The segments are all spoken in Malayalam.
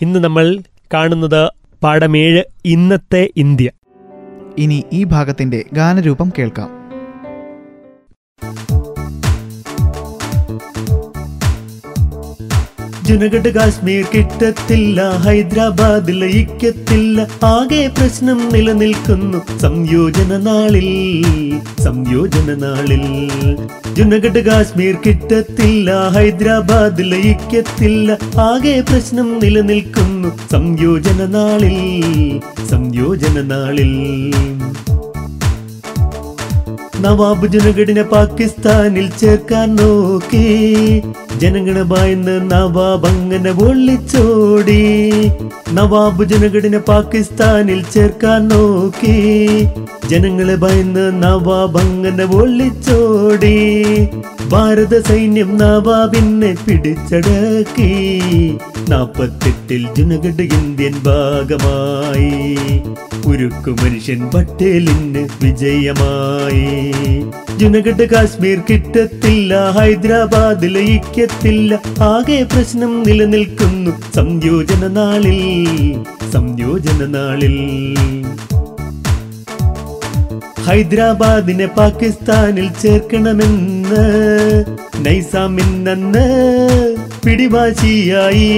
ഇന്ന് നമ്മൾ കാണുന്നത് പാഠം 7 ഇന്നത്തെ ഇന്ത്യ. ഇനി ഈ ഭാഗത്തിന്റെ ഗാനരൂപം കേൾക്കാം. ജുനഗഡ് കാശ്മീർ കിട്ടത്തില്ല, ഹൈദരാബാദ് ലയിക്കത്തില്ല, ആകെ പ്രശ്നം നിലനിൽക്കുന്നു സംയോജന നാളിൽ. ജുനഗഡ് കാശ്മീർ കിട്ടത്തില്ല, ഹൈദരാബാദ് ലയിക്കത്തില്ല, ആകെ പ്രശ്നം നിലനിൽക്കുന്നു സംയോജന നാളിൽ. നവാബ് ജുനഗഡിനെ പാകിസ്ഥാനിൽ ചേർക്കാൻ നോക്കി, ജനങ്ങളെ ഭയന്ന് നവാബ് അങ്ങനെ ഒളിച്ചോടി. നവാബ് ജുനഗഡിനെ പാകിസ്ഥാനിൽ ചേർക്കാൻ നോക്കി, ജനങ്ങളെ ഭയന്ന് നവാബ് അങ്ങനെ ഒളിച്ചോടി. ഭാരത സൈന്യം നവാബിനെ പിടിച്ചടക്കി. 48 ജുനഗഡ് ഇന്ത്യൻ ഭാഗമായി. ഉരുക്കു മനുഷ്യൻ പട്ടേലിന് വിജയമായി. ജുനഗഡ് കാശ്മീർ കിട്ടത്തില്ല, ഹൈദരാബാദ് ലയിക്കത്തില്ല, ആകെ പ്രശ്നം നിലനിൽക്കുന്നു സംയോജന നാളിൽ. ഹൈദരാബാദിനെ പാകിസ്ഥാനിൽ ചേർക്കണമെന്ന് നൈസാമിന്നന്ന് പിടിവാശിയായി.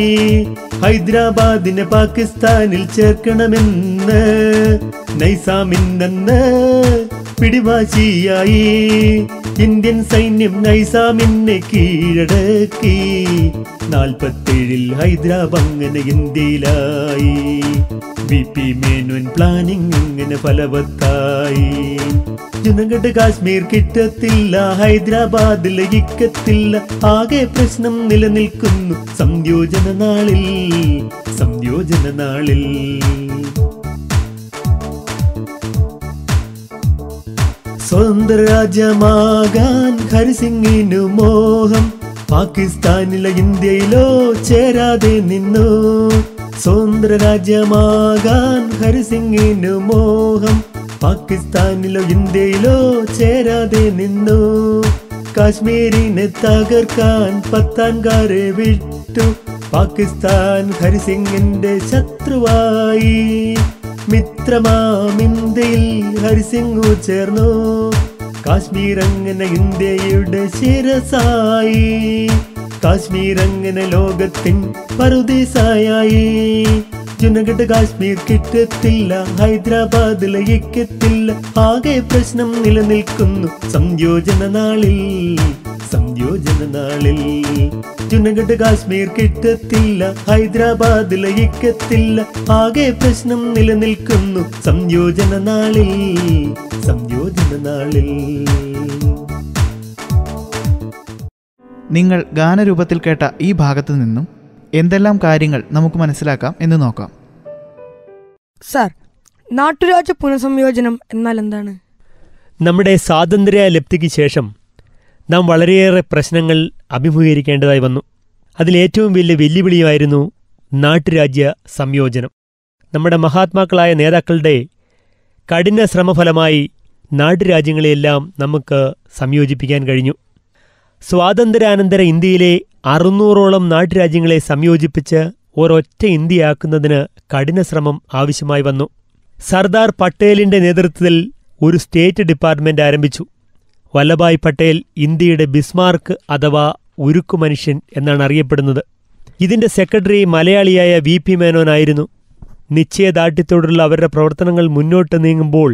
ഹൈദരാബാദിനെ പാകിസ്ഥാനിൽ ചേർക്കണമെന്ന് നൈസാമിന്നന്ന് പിടിവാശിയായി. ഇന്ത്യൻ സൈന്യം നൈസാമിനെ കീഴടക്കി. 47 ഹൈദരാബാദ് അങ്ങനെ ഇന്ത്യയിലായി. BP മേനോൻ പ്ലാനിങ് അങ്ങനെ ഫലവത്തായി. ജുനഗഡ് കാശ്മീർ കിട്ടത്തില്ല, ഹൈദരാബാദ് ലയിക്കത്തില്ല, ആകെ പ്രശ്നം നിലനിൽക്കുന്നു സംയോജന നാളിൽ. സ്വതന്ത്ര രാജ്യമാകാൻ ഹരിസിംഗിനു മോഹം, പാകിസ്ഥാനിലെ ഇന്ത്യയിലോ ചേരാതെ നിന്നു. സ്വതന്ത്ര രാജ്യമാകാൻ ഹരിസിംഗിനു മോഹം, പാകിസ്ഥാനിലോ ഇന്ത്യയിലോ ചേരാതെ നിന്നു. കാശ്മീരിനെ തകർക്കാൻ പത്താൻകാരെ വിട്ടു. പാകിസ്ഥാൻ ഹരിസിംഗിന്റെ ശത്രുവായി. മിത്രമാം ഇന്ത്യയിൽ ഹരിസിംഗു ചേർന്നു. കാശ്മീർ അങ്ങനെ ഇന്ത്യയുടെ ശിരസായി. കാശ്മീർ അങ്ങനെ ലോകത്തിൻ പറുദീസായി. ജുനഗഡ് കാശ്മീർ കിട്ടത്തില്ല, ഹൈദരാബാദ് ലയിക്കത്തില്ല, ആകെ പ്രശ്നം നിലനിൽക്കുന്നു സംയോജന നാളിൽ. ജുനഗഡ് കാശ്മീർ കിട്ടത്തില്ല, ഹൈദരാബാദ് ലയിക്കത്തില്ല, ആകെ പ്രശ്നം നിലനിൽക്കുന്നു സംയോജന നാളിൽ. നിങ്ങൾ ഗാനരൂപത്തിൽ കേട്ട ഈ ഭാഗത്തു നിന്നും എന്തെല്ലാം കാര്യങ്ങൾ നമുക്ക് മനസ്സിലാക്കാം എന്ന് നോക്കാം. സാർ, നാട്ടുരാജ്യ പുനഃസംയോജനം എന്നാൽ എന്താണ്? നമ്മുടെ സ്വാതന്ത്ര്യ ലബ്ധിക്ക് ശേഷം നാം വളരെയേറെ പ്രശ്നങ്ങൾ അഭിമുഖീകരിക്കേണ്ടതായി വന്നു. അതിലേറ്റവും വലിയ വെല്ലുവിളിയായിരുന്നു നാട്ടുരാജ്യ സംയോജനം. നമ്മുടെ മഹാത്മാക്കളായ നേതാക്കളുടെ കഠിന ശ്രമഫലമായി നാട്ടുരാജ്യങ്ങളെയെല്ലാം നമുക്ക് സംയോജിപ്പിക്കാൻ കഴിഞ്ഞു. സ്വാതന്ത്ര്യാനന്തര ഇന്ത്യയിലെ 600ഓളം നാട്ടുരാജ്യങ്ങളെ സംയോജിപ്പിച്ച് ഒരൊറ്റ ഇന്ത്യയാക്കുന്നതിന് കഠിന ശ്രമം ആവശ്യമായി വന്നു. സർദാർ പട്ടേലിന്റെ നേതൃത്വത്തിൽ ഒരു സ്റ്റേറ്റ് ഡിപ്പാർട്ട്മെന്റ് ആരംഭിച്ചു. വല്ലഭായ് പട്ടേൽ ഇന്ത്യയുടെ ബിസ്മാർക്ക് അഥവാ ഉരുക്കു മനുഷ്യൻ എന്നാണ് അറിയപ്പെടുന്നത്. ഇതിന്റെ സെക്രട്ടറി മലയാളിയായ VP മേനോനായിരുന്നു. നിശ്ചയദാർഢ്യത്തോടുള്ള അവരുടെ പ്രവർത്തനങ്ങൾ മുന്നോട്ട് നീങ്ങുമ്പോൾ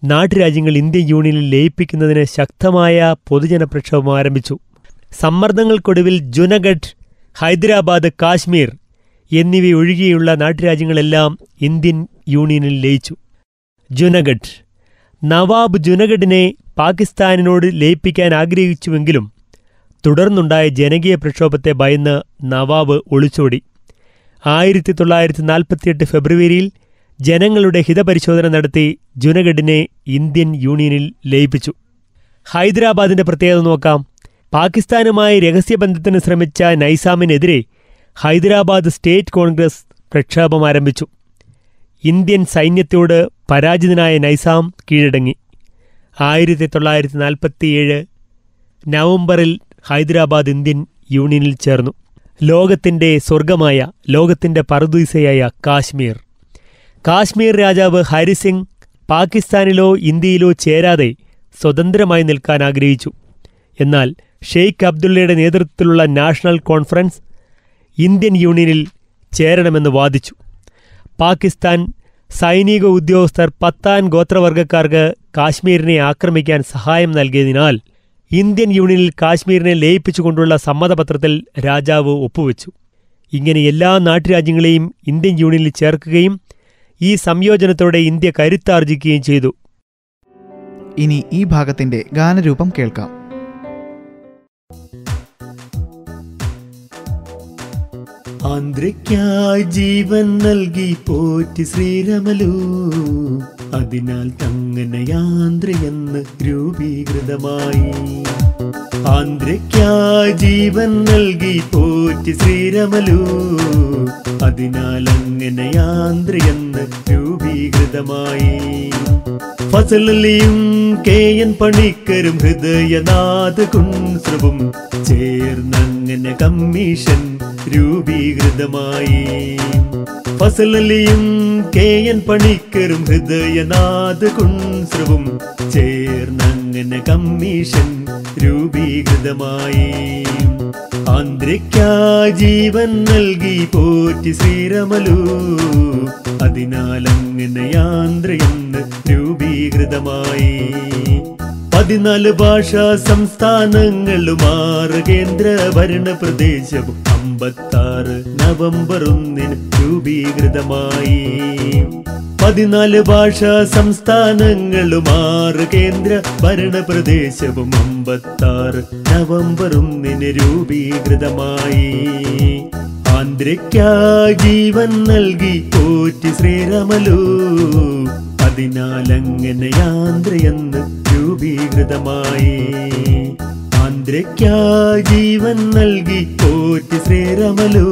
നാട്ടുരാജ്യങ്ങൾ ഇന്ത്യൻ യൂണിയനിൽ ലയിപ്പിക്കുന്നതിന് ശക്തമായ പൊതുജന പ്രക്ഷോഭം ആരംഭിച്ചു. സമ്മർദ്ദങ്ങൾക്കൊടുവിൽ ജുനഗഡ്, ഹൈദരാബാദ്, കാശ്മീർ എന്നിവയൊഴികെയുള്ള നാട്ടുരാജ്യങ്ങളെല്ലാം ഇന്ത്യൻ യൂണിയനിൽ ലയിച്ചു. ജുനഗഡ്. നവാബ് ജുനഗഡിനെ പാകിസ്ഥാനിനോട് ലയിപ്പിക്കാൻ ആഗ്രഹിച്ചുവെങ്കിലും തുടർന്നുണ്ടായ ജനകീയ പ്രക്ഷോഭത്തെ ഭയന്ന് നവാബ് ഒളിച്ചോടി. 1948 ഫെബ്രുവരിയിൽ ജനങ്ങളുടെ ഹിതപരിശോധന നടത്തി ജുനഗഡിനെ ഇന്ത്യൻ യൂണിയനിൽ ലയിപ്പിച്ചു. ഹൈദരാബാദിന്റെ പ്രത്യേകത നോക്കാം. പാകിസ്ഥാനുമായി രഹസ്യബന്ധത്തിന് ശ്രമിച്ച നൈസാമിനെതിരെ ഹൈദരാബാദ് സ്റ്റേറ്റ് കോൺഗ്രസ് പ്രക്ഷോഭം ആരംഭിച്ചു. ഇന്ത്യൻ സൈന്യത്തോട് പരാജിതനായ നൈസാം കീഴടങ്ങി. 1947 നവംബറിൽ ഹൈദരാബാദ് ഇന്ത്യൻ യൂണിയനിൽ ചേർന്നു. ലോകത്തിൻ്റെ സ്വർഗമായ, ലോകത്തിൻ്റെ പറുദീസയായ കാശ്മീർ. കാശ്മീർ രാജാവ് ഹരിസിംഗ് പാകിസ്ഥാനിലോ ഇന്ത്യയിലോ ചേരാതെ സ്വതന്ത്രമായി നിൽക്കാൻ ആഗ്രഹിച്ചു. എന്നാൽ ഷെയ്ഖ് അബ്ദുള്ളയുടെ നേതൃത്വത്തിലുള്ള നാഷണൽ കോൺഫറൻസ് ഇന്ത്യൻ യൂണിയനിൽ ചേരണമെന്ന് വാദിച്ചു. പാകിസ്ഥാൻ സൈനിക ഉദ്യോഗസ്ഥർ പത്താൻ ഗോത്രവർഗക്കാർക്ക് കാശ്മീരിനെ ആക്രമിക്കാൻ സഹായം നൽകിയതിനാൽ ഇന്ത്യൻ യൂണിയനിൽ കാശ്മീരിനെ ലയിപ്പിച്ചുകൊണ്ടുള്ള സമ്മതപത്രത്തിൽ രാജാവ് ഒപ്പുവെച്ചു. ഇങ്ങനെ എല്ലാ നാട്ടുരാജ്യങ്ങളെയും ഇന്ത്യൻ യൂണിയനിൽ ചേർക്കുകയും ഈ സംയോജനത്തോടെ ഇന്ത്യ കരുത്താർജിക്കുകയും ചെയ്തു. ഇനി ഈ ഭാഗത്തിന്റെ ഗാനരൂപം കേൾക്കാം. ആന്ധ്രയ്ക്കായി ജീവൻ നൽകി പോറ്റി ശ്രീരമലു, അതിനാൽ തങ്ങനയാന്ത്രയെന്ന് രൂപീകൃതമായി. ആന്ധ്രയ്ക്കായി ജീവൻ നൽകി പോറ്റി ശ്രീരമലു, അതിനാൽ അങ്ങനയാന്ത്രയെന്ന് രൂപീകൃതമായി. ഫസലലിയും KN പണിക്കരും ഹൃദയനാഥ കുൻസ്രവും ചേർന്നങ്ങനെ കമ്മീഷൻ രൂപീകൃതമായി. ഫസലലിയും KN പണിക്കരും ഹൃദയനാഥ കുൻസ്രവും ചേർന്നങ്ങനെ കമ്മീഷൻ രൂപീകൃതമായി. ആന്ധ്രയ്ക്കായി ജീവൻ നൽകി പോറ്റി ശ്രീരമലു, അതിനാൽ അങ്ങനയാന്ത്രയെന്ന് രൂപീകൃതമായി. 14 ഭാഷാ സംസ്ഥാനങ്ങളും 6 കേന്ദ്ര ഭരണ പ്രദേശവും 56 നവംബർ 1 രൂപീകൃതമായി. 14 ഭാഷാ സംസ്ഥാനങ്ങളും 6 കേന്ദ്ര ഭരണ പ്രദേശവും 56 നവംബർ 1 രൂപീകൃതമായി. ആന്ധ്രയ്ക്കായി ജീവൻ നൽകി പോറ്റി ശ്രീരമലു, അതിനാൽ അങ്ങനയാന്ത്രയെന്ന് രൂപീകൃതമായി. ആന്ധ്രയ്ക്കായി ജീവൻ നൽകി പോറ്റി ശ്രീരമലു,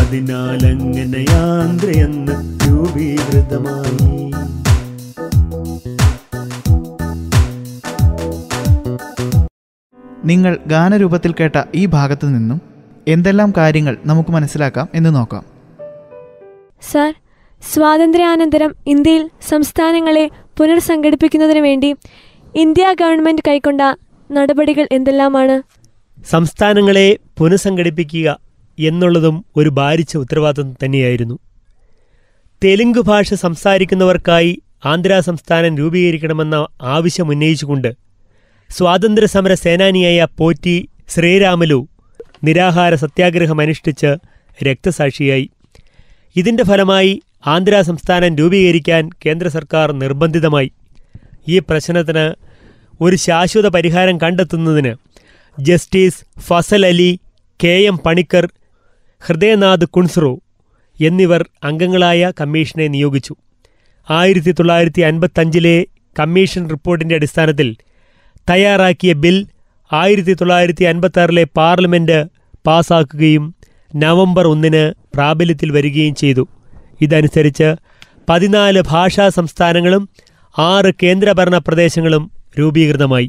അതിനാൽ അങ്ങനയാന്ത്രയെന്ന് രൂപീകൃതമായി. നിങ്ങൾ ഗാനരൂപത്തിൽ കേട്ട ഈ ഭാഗത്തു നിന്നും എന്തെല്ലാം കാര്യങ്ങൾ നമുക്ക് മനസ്സിലാക്കാം എന്ന് നോക്കാം. സർ, സ്വാതന്ത്ര്യാനന്തരം ഇന്ത്യയിൽ സംസ്ഥാനങ്ങളെ പുനർസംഘടിപ്പിക്കുന്നതിന് വേണ്ടി ഇന്ത്യ ഗവൺമെൻറ് കൈക്കൊണ്ട നടപടികൾ എന്തെല്ലാമാണ്? സംസ്ഥാനങ്ങളെ പുനഃസംഘടിപ്പിക്കുക എന്നുള്ളതും ഒരു ഭാരിച്ച ഉത്തരവാദിത്വം തന്നെയായിരുന്നു. തെലുങ്ക് ഭാഷ സംസാരിക്കുന്നവർക്കായി ആന്ധ്രാ സംസ്ഥാനം രൂപീകരിക്കണമെന്ന ആവശ്യമുന്നയിച്ചുകൊണ്ട് സ്വാതന്ത്ര്യസമര സേനാനിയായ പോറ്റി ശ്രീരാമലു നിരാഹാര സത്യാഗ്രഹമനുഷ്ഠിച്ച് രക്തസാക്ഷിയായി. ഇതിൻ്റെ ഫലമായി ആന്ധ്രാ സംസ്ഥാനം രൂപീകരിക്കാൻ കേന്ദ്ര സർക്കാർ നിർബന്ധിതമായി. ഈ പ്രശ്നത്തിന് ഒരു ശാശ്വത പരിഹാരം കണ്ടെത്തുന്നതിന് ജസ്റ്റിസ് ഫസൽ അലി, KM പണിക്കർ, ഹൃദയനാഥ് കുൻസ്രു എന്നിവർ അംഗങ്ങളായ കമ്മീഷനെ നിയോഗിച്ചു. 1955 കമ്മീഷൻ റിപ്പോർട്ടിൻ്റെ അടിസ്ഥാനത്തിൽ തയ്യാറാക്കിയ ബിൽ 1956 പാർലമെൻറ്റ് പാസാക്കുകയും നവംബർ 1 പ്രാബല്യത്തിൽ വരികയും ചെയ്തു. ഇതനുസരിച്ച് 14 ഭാഷാ സംസ്ഥാനങ്ങളും 6 കേന്ദ്രഭരണ പ്രദേശങ്ങളും രൂപീകൃതമായി.